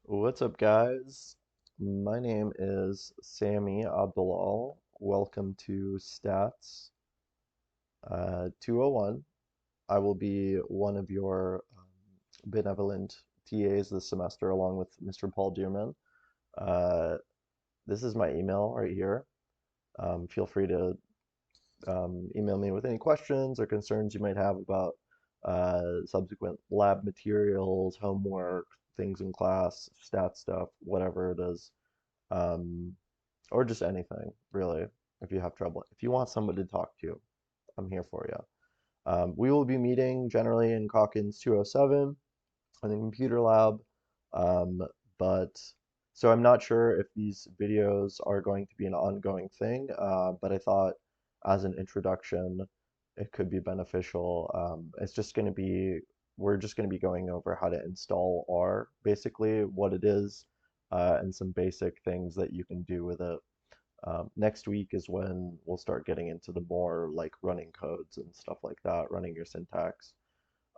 What's up, guys? My name is Sammy Abdulal. Welcome to Stats 201. I will be one of your benevolent TAs this semester, along with Mr. Paul Dearman. Uh, this is my email right here. Feel free to email me with any questions or concerns you might have about subsequent lab materials, homework, things in class, stat stuff, whatever it is. Um, or just anything, really, if you have trouble. If you want someone to talk to, I'm here for you. We will be meeting generally in Calkins 207 in the computer lab, um, but so I'm not sure if these videos are going to be an ongoing thing, but I thought as an introduction, it could be beneficial. It's just going to be, we're just going to be going over how to install R, basically what it is, and some basic things that you can do with it. Next week is when we'll start getting into the more like running codes and stuff like that, running your syntax.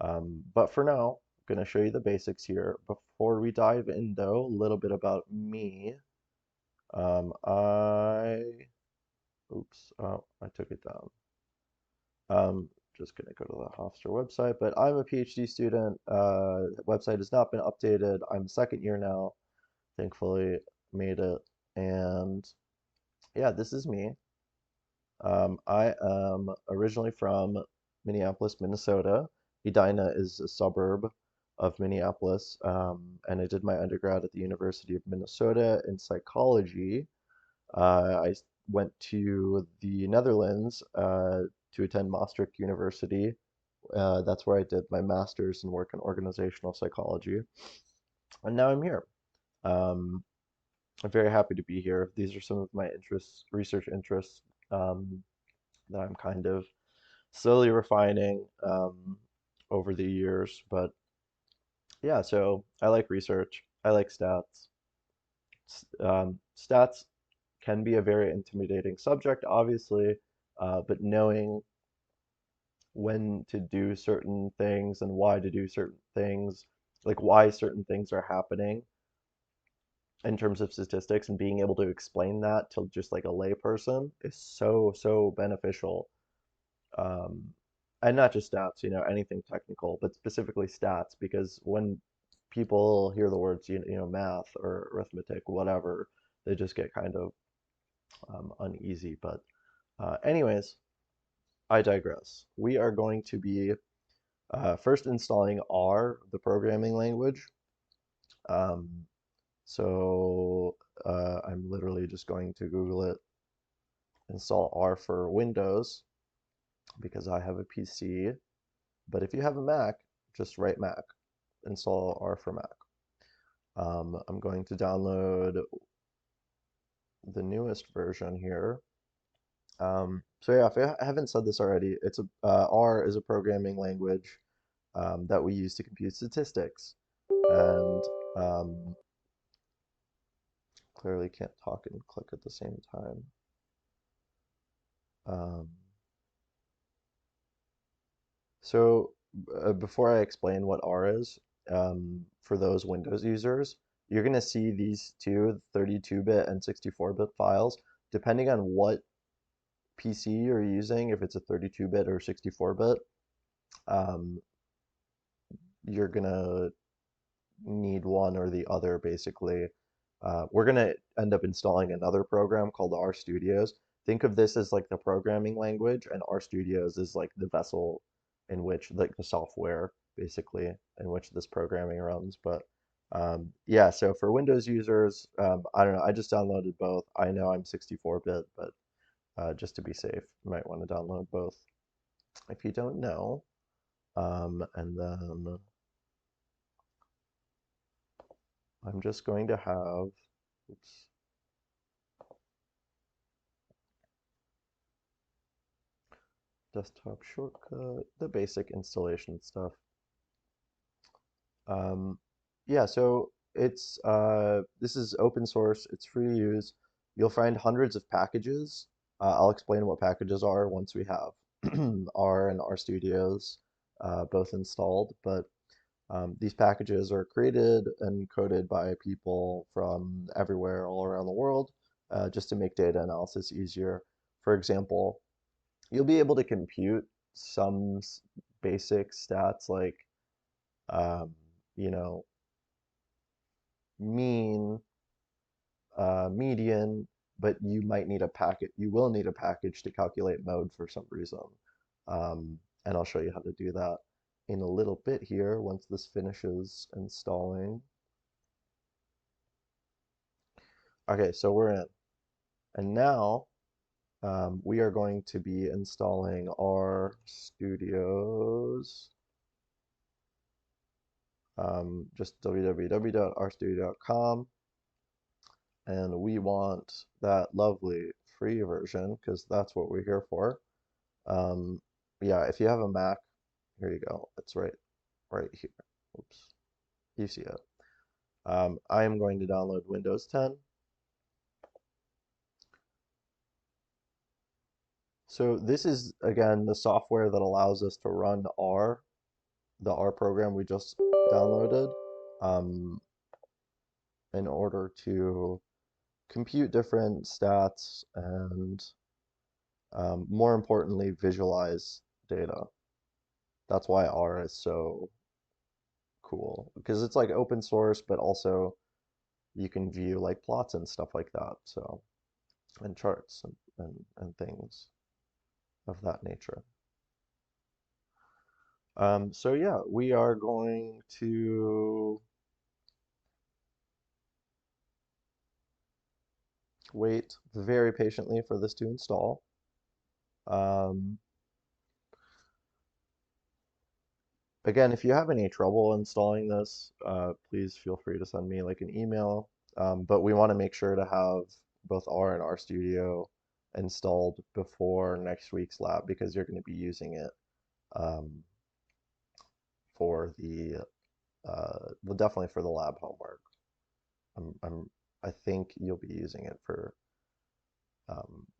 But for now, I'm going to show you the basics here. Before we dive in, though, a little bit about me. Um, I, oops, oh, I took it down. Just going to go to the Hofstra website, but I'm a PhD student. Website has not been updated. I'm second year now, thankfully made it. And yeah, this is me. I am originally from Minneapolis, Minnesota. Edina is a suburb of Minneapolis, and I did my undergrad at the University of Minnesota in psychology. I went to the Netherlands to attend Maastricht University. That's where I did my master's in work in organizational psychology, and now I'm here. Um, I'm very happy to be here. These are some of my interests, research interests, that I'm kind of slowly refining over the years. But yeah, so I like research. I like stats. Stats can be a very intimidating subject, obviously, but knowing when to do certain things and why to do certain things, like why certain things are happening in terms of statistics and being able to explain that to just like a layperson is so, so beneficial. um, and not just stats, anything technical, but specifically stats, because when people hear the words, math or arithmetic, whatever, they just get kind of uneasy. But anyways, I digress. We are going to be first installing R, the programming language. Um, so I'm literally just going to Google it, install R for Windows, because I have a PC. But if you have a Mac, just write Mac, install R for Mac. I'm going to download the newest version here. So yeah, if I haven't said this already, R is a programming language that we use to compute statistics. And clearly can't talk and click at the same time. Um, so before I explain what R is, for those Windows users, you're going to see these two 32-bit and 64-bit files. Depending on what PC you're using, if it's a 32-bit or 64-bit, um, you're going to need one or the other, basically. We're going to end up installing another program called RStudios. Think of this as like the programming language, and RStudios is like the vessel in which, like the software, basically, in which this programming runs. But yeah, so for Windows users, I don't know, I just downloaded both. I know I'm 64-bit, but just to be safe, you might want to download both if you don't know. And then I'm just going to have, oops, desktop shortcut, the basic installation stuff. Um, yeah, so this is open source, it's free to use. You'll find hundreds of packages. I'll explain what packages are once we have R and RStudios both installed. But These packages are created and coded by people from everywhere, all around the world, just to make data analysis easier. For example, you'll be able to compute some basic stats like, um, you know, mean, median, but you might need a packet. You will need a package to calculate mode for some reason. And I'll show you how to do that in a little bit here once this finishes installing. Okay, so we're in. And now we are going to be installing R Studios, just www.rstudio.com. And we want that lovely free version because that's what we're here for. Um, yeah, if you have a Mac, here you go. It's right here. Oops, you see it. I am going to download Windows 10. So this is, again, the software that allows us to run R, the R program we just downloaded, um, in order to compute different stats and, more importantly, visualize data. That's why R is so cool, because it's like open source, but also you can view like plots and stuff like that, so, and charts and things of that nature. So yeah, we are going to wait very patiently for this to install. Um, Again, if you have any trouble installing this, please feel free to send me like an email. But we want to make sure to have both R and RStudio installed before next week's lab because you're going to be using it um, for well, definitely for the lab homework. I'm, I'm, I think you'll be using it for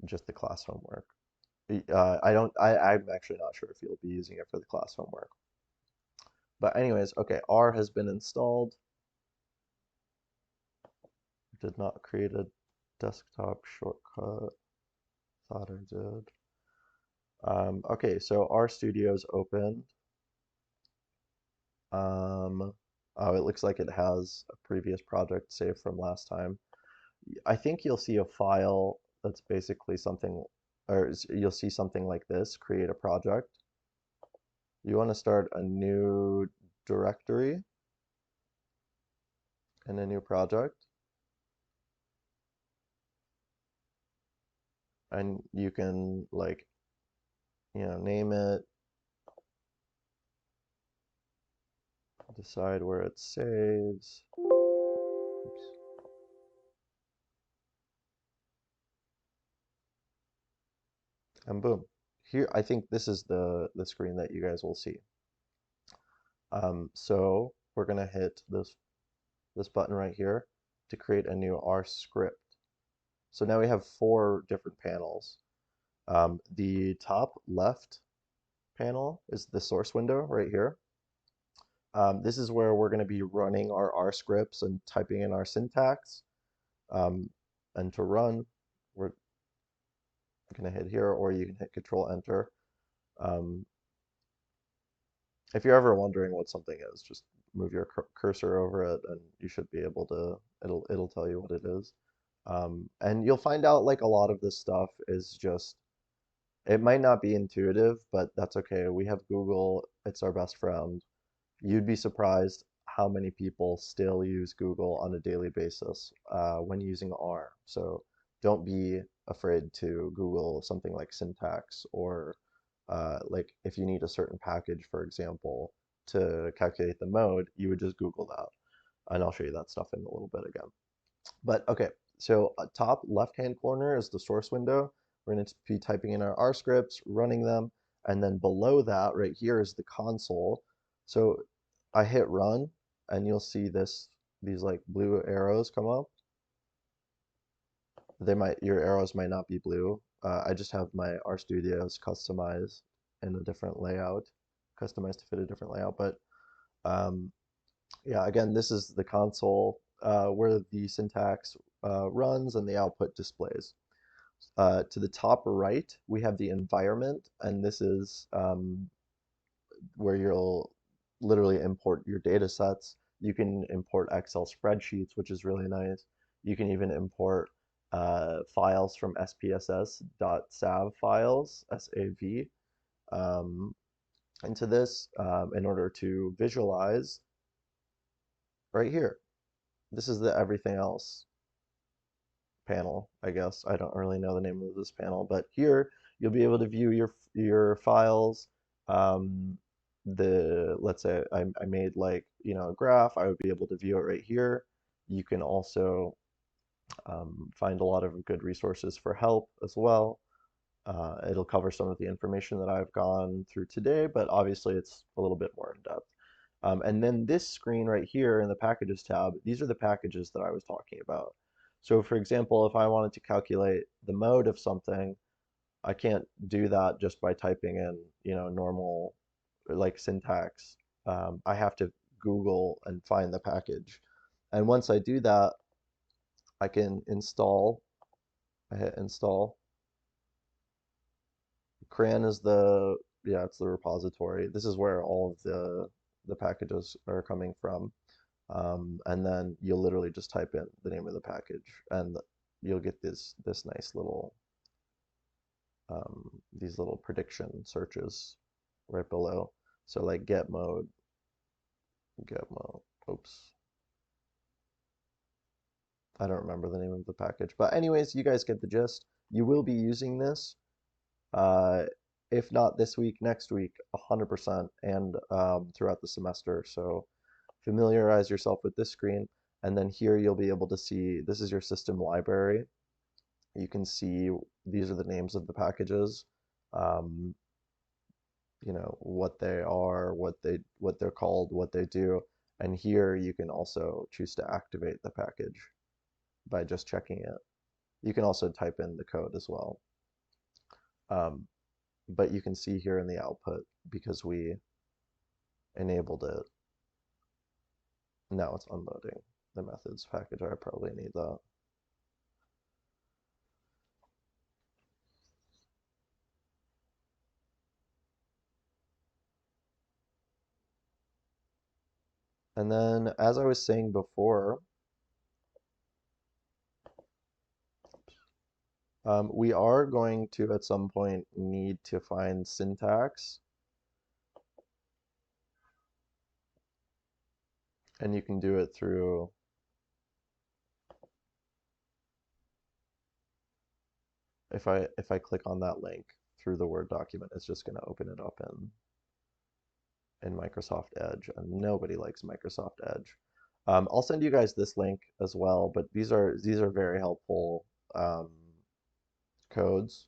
just the class homework. I'm actually not sure if you'll be using it for the class homework. But anyways, okay, R has been installed. Did not create a desktop shortcut. Thought I did. Okay, so RStudio's opened. Oh, it looks like it has a previous project saved from last time. I think you'll see a file that's basically something, or you'll see something like this, create a project. You want to start a new directory in a new project, and you can like, name it, decide where it saves. Oops. And boom. Here, I think this is the screen that you guys will see. So we're gonna hit this button right here to create a new R script. So now we have 4 different panels. The top left panel is the source window right here. This is where we're going to be running our R scripts and typing in our syntax. Um, and to run, we're going to hit here, or you can hit Control Enter. Um, if you're ever wondering what something is, just move your cursor over it, and you should be able to. It'll tell you what it is. And you'll find out like a lot of this stuff is just. It might not be intuitive, but that's okay. We have Google. It's our best friend. You'd be surprised how many people still use Google on a daily basis when using R. So don't be afraid to Google something like syntax or like if you need a certain package, for example, to calculate the mode, you would just Google that. And I'll show you that stuff in a little bit again. But okay, so top left-hand corner is the source window. We're going to be typing in our R scripts, running them, and then below that right here is the console. So I hit run, and you'll see these like blue arrows come up. Your arrows might not be blue. I just have my RStudios customized in a different layout, customized to fit a different layout. But Yeah, again, this is the console where the syntax runs and the output displays. To the top right, we have the environment, and this is where you'll literally import your data sets. You can import Excel spreadsheets, which is really nice. You can even import files from SPSS.sav files, SAV, um, into this in order to visualize right here. This is the everything else panel, I guess. I don't really know the name of this panel, but here you'll be able to view your files. Um, let's say I made like, a graph, I would be able to view it right here. You can also find a lot of good resources for help as well. It'll cover some of the information that I've gone through today, but obviously it's a little bit more in depth. And then this screen right here in the packages tab, these are the packages that I was talking about. So for example, if I wanted to calculate the mode of something, I can't do that just by typing in, normal like syntax. I have to Google and find the package. And once I do that, I can install. I hit install. CRAN is yeah, it's the repository. This is where all of the packages are coming from. And then you'll literally just type in the name of the package, and you'll get this nice little these little prediction searches right below. So like get mode. Oops, I don't remember the name of the package, but anyways, you guys get the gist. You will be using this, uh, if not this week, next week, 100%, and throughout the semester. So familiarize yourself with this screen, and then here you'll be able to see this is your system library. You can see these are the names of the packages, um, what they are, what they're called, what they do, and here you can also choose to activate the package by just checking it. You can also type in the code as well. Um, but you can see here in the output, because we enabled it, now it's unloading the methods package. I probably need that. And then, as I was saying before, we are going to, at some point, need to find syntax. And you can do it through, if I click on that link through the Word document, it's just going to open it up in Microsoft Edge, and nobody likes Microsoft Edge. I'll send you guys this link as well, but these are very helpful um, codes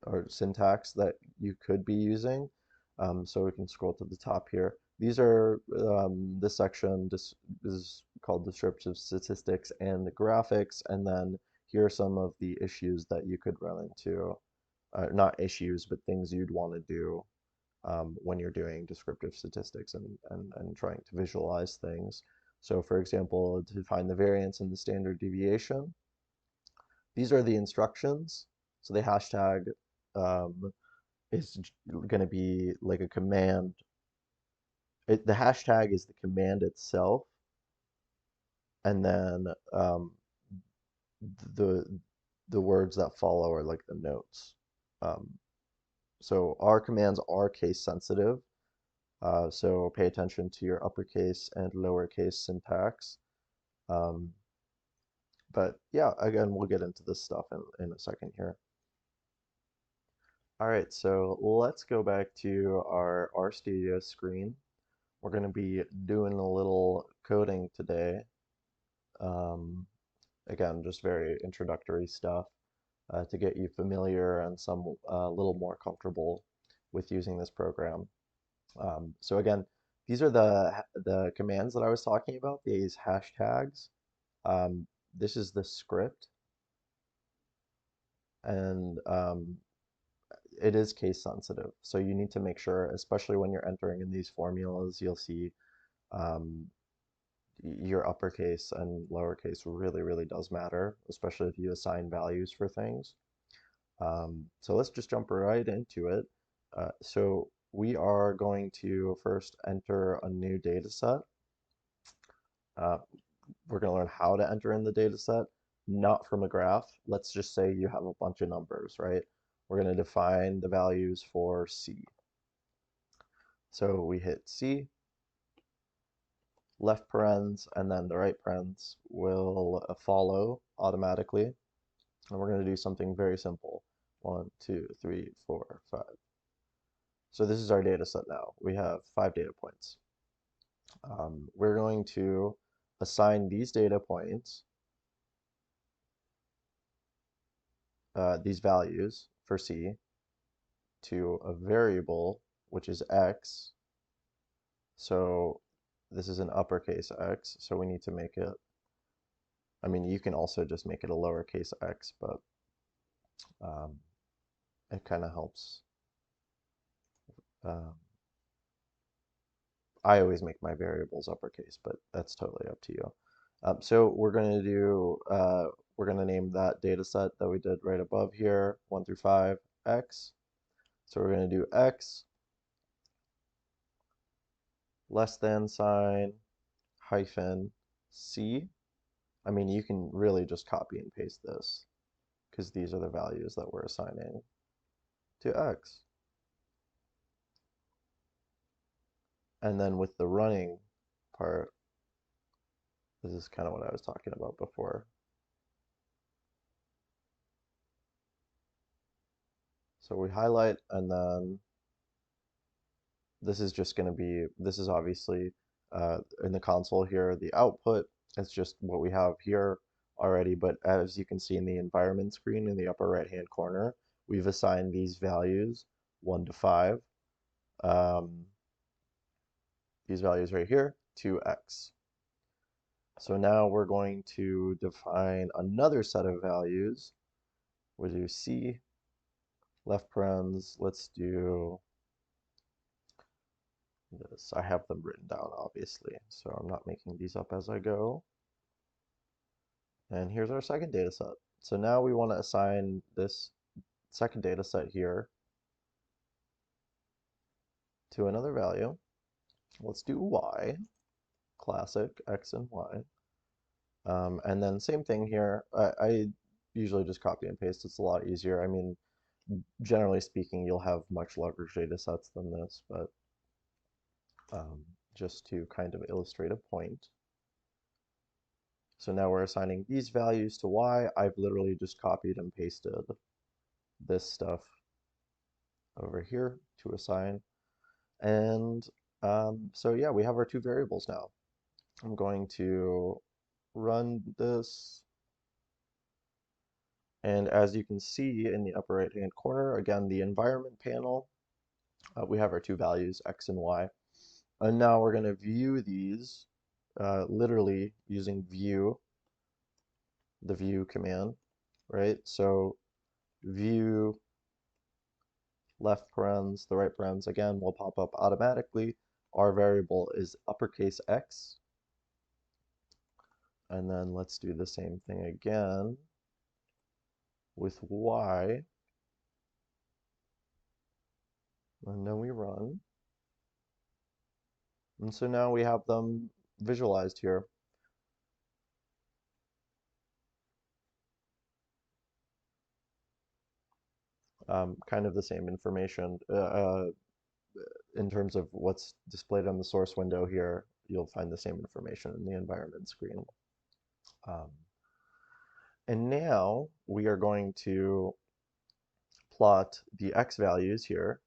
or syntax that you could be using. So we can scroll to the top here. These are this section is called descriptive statistics and graphics, and then here are some of the issues that you could run into. Not issues, but things you'd want to do when you're doing descriptive statistics and trying to visualize things. So for example, to find the variance in the standard deviation, these are the instructions. So the hashtag um, is going to be like a command. The hashtag is the command itself, and then the the words that follow are like the notes. Um, so our commands are case sensitive. So pay attention to your uppercase and lowercase syntax. Um, but yeah, again, we'll get into this stuff in a second here. All right, so let's go back to our RStudio screen. We're going to be doing a little coding today. Um, Again, just very introductory stuff to get you familiar and some a little more comfortable with using this program. So again, these are the commands that I was talking about, these hashtags. This is the script, and it is case sensitive. So you need to make sure, especially when you're entering in these formulas, you'll see um, your uppercase and lowercase really does matter, especially if you assign values for things. So let's just jump right into it. So we are going to first enter a new data set. Uh, we're going to learn how to enter in the data set, not from a graph. Let's just say you have a bunch of numbers, right? We're going to define the values for C. So we hit C, left parens, and then the right parens will follow automatically. And we're going to do something very simple. 1, 2, 3, 4, 5. So this is our data set now. We have 5 data points. We're going to assign these data points, these values for C, to a variable, which is X. So this is an uppercase X, so we need to make it, I mean, you can also just make it a lowercase x, but it kind of helps. Um, I always make my variables uppercase, but that's totally up to you. So we're going to do, we're going to name that data set that we did right above here, 1 through 5, x. So we're going to do x less than sign hyphen c. I mean, you can really just copy and paste this because these are the values that we're assigning to x. And then with the running part, this is kind of what I was talking about before. So we highlight, and then this is just going to be, this is obviously in the console here, the output. It's just what we have here already, but as you can see in the environment screen in the upper right-hand corner, we've assigned these values 1 to 5. These values right here to x. So now we're going to define another set of values. We'll do C, left parens, let's do this. I have them written down, obviously, so I'm not making these up as I go. And here's our second data set. So now we want to assign this second data set here to another value. Let's do y, classic x and y. And then same thing here. I usually just copy and paste. It's a lot easier. I mean, generally speaking, you'll have much larger data sets than this, but just to kind of illustrate a point. So now we're assigning these values to y. I've literally just copied and pasted this stuff over here to assign. And so yeah, we have our two variables now. I'm going to run this. And as you can see in the upper right-hand corner, again, the environment panel, we have our two values, x and y. And now we're going to view these literally using view, the view command, right? So view left parens, the right parens, again, will pop up automatically. Our variable is uppercase x. And then let's do the same thing again with y. And then we run. And so now we have them visualized here. Kind of the same information in terms of what's displayed on the source window here. You'll find the same information in the environment screen. And now we are going to plot the x values here.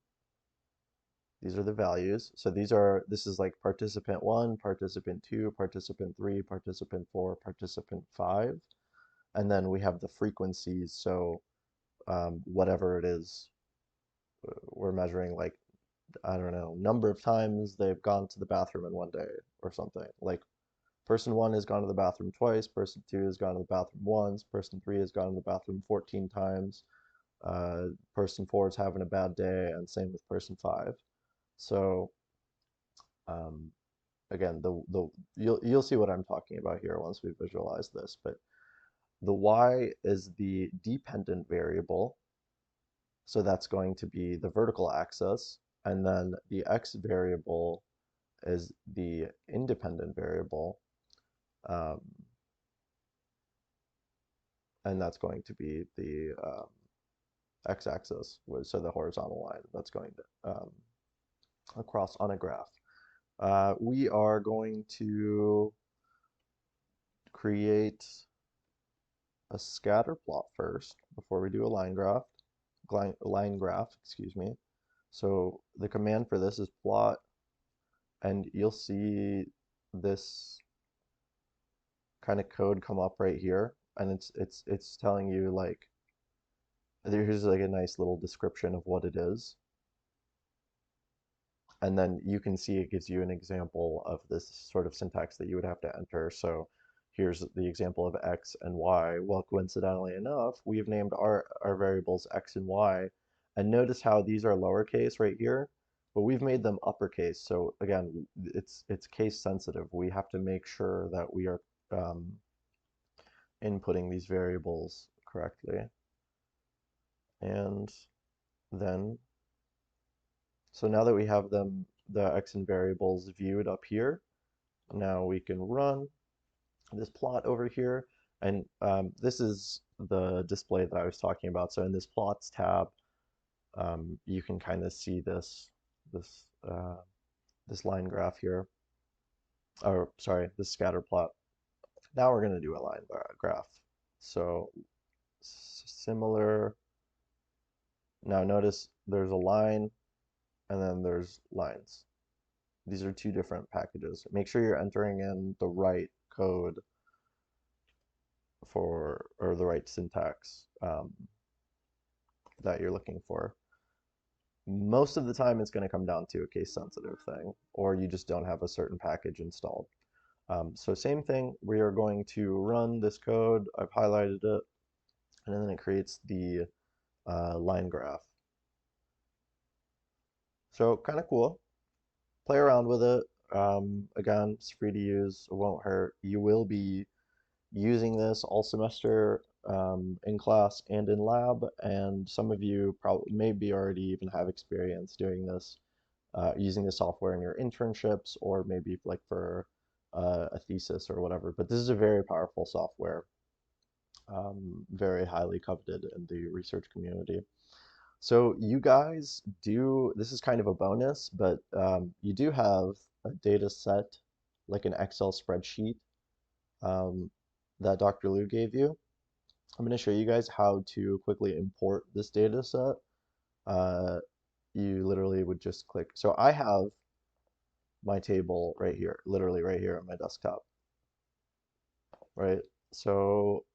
These are the values. So this is like participant 1, participant 2, participant 3, participant 4, participant 5. And then we have the frequencies. So whatever it is, we're measuring, like, I don't know, number of times they've gone to the bathroom in one day or something. Like person 1 has gone to the bathroom twice, person 2 has gone to the bathroom once, person 3 has gone to the bathroom 14 times, person 4 is having a bad day, and same with person 5. So again, you'll see what I'm talking about here once we visualize this, but the y is the dependent variable, so that's going to be the vertical axis, and then the x variable is the independent variable, um, and that's going to be the x-axis, so the horizontal line that's going to, across on a graph. We are going to create a scatter plot first before we do a line graph, excuse me. So the command for this is plot, and you'll see this kind of code come up right here, and it's telling you like here's like a nice little description of what it is. And then you can see it gives you an example of this sort of syntax that you would have to enter. So here's the example of x and y. Well, coincidentally enough, we've named our variables x and y. And notice how these are lowercase right here, but we've made them uppercase. So again, it's case sensitive. We have to make sure that we are inputting these variables correctly. And then so now that we have them, the x and variables viewed up here, now we can run this plot over here, and this is the display that I was talking about. So in this plots tab, you can kind of see this this line graph here, or sorry, this scatter plot. Now we're going to do a line graph. So similar. Now notice there's a line, and then there's lines. These are two different packages. Make sure you're entering in the right code for, or the right syntax that you're looking for. Most of the time it's going to come down to a case sensitive thing, or you just don't have a certain package installed. So same thing, we are going to run this code. I've highlighted it, and then it creates the line graph. So kind of cool. Play around with it. Again, it's free to use, it won't hurt. You will be using this all semester in class and in lab, and some of you probably maybe already even have experience doing this, using the software in your internships, or maybe like for a thesis or whatever. But this is a very powerful software, very highly coveted in the research community. So you guys do, this is kind of a bonus, but you do have a data set, like an Excel spreadsheet that Dr. Liu gave you. I'm going to show you guys how to quickly import this data set. You literally would just click. So I have my table right here, literally right here on my desktop, right? So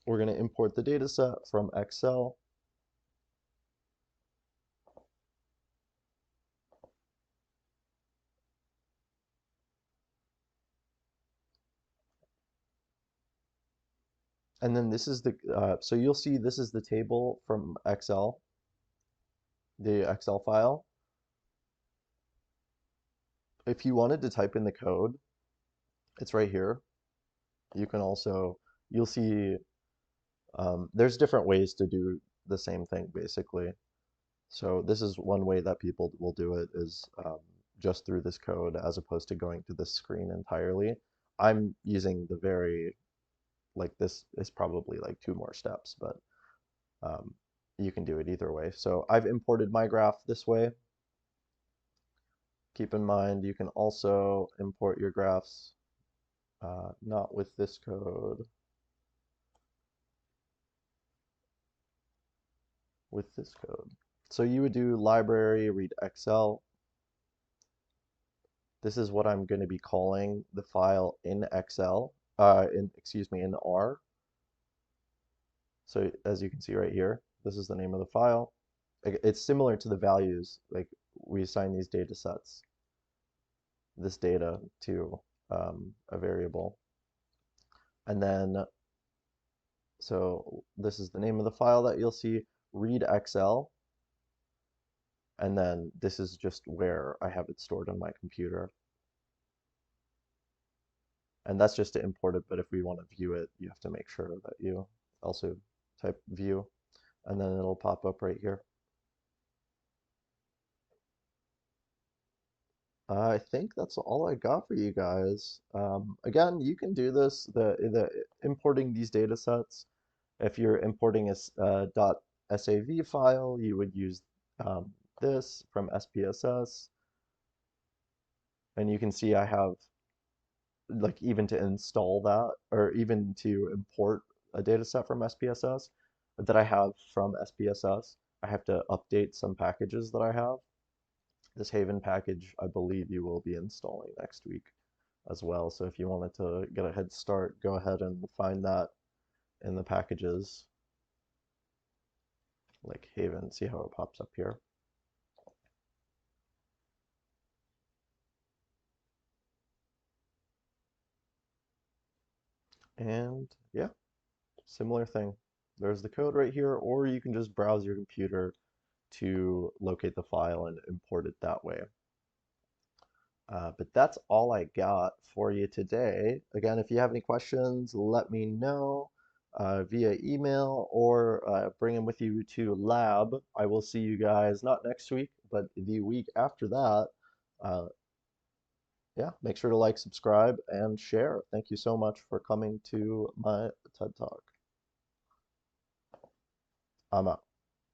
we're going to import the data set from Excel. And then this is the, so you'll see this is the table from Excel, the Excel file. If you wanted to type in the code, it's right here. You can also, you'll see there's different ways to do the same thing basically. So this is one way that people will do it, is just through this code as opposed to going to this screen entirely. I'm using the very, like this is probably like 2 more steps, but you can do it either way. So I've imported my graph this way. Keep in mind, you can also import your graphs not with this code, with this code. So you would do library read Excel. This is what I'm going to be calling the file in Excel, excuse me, in R. So as you can see right here, this is the name of the file. It's similar to the values, like we assign these data sets, this data to a variable. And then, so this is the name of the file that you'll see, read Excel. And then this is just where I have it stored on my computer. And that's just to import it, but if we want to view it, you have to make sure that you also type view, and then it'll pop up right here. I think that's all I got for you guys. Again, you can do this, the importing these data sets. If you're importing a .sav file, you would use this from SPSS. And you can see I have, like, even to install that, or even to import a data set from SPSS that I have from SPSS, I have to update some packages that I have. This Haven package, I believe you will be installing next week as well. So if you wanted to get a head start, go ahead and find that in the packages, like Haven, see how it pops up here. And yeah, similar thing. There's the code right here, or you can just browse your computer to locate the file and import it that way. But that's all I got for you today. Again, if you have any questions, let me know via email, or bring them with you to lab. I will see you guys not next week, but the week after that. Uh, yeah, make sure to like, subscribe, and share. Thank you so much for coming to my TED Talk. I'm out.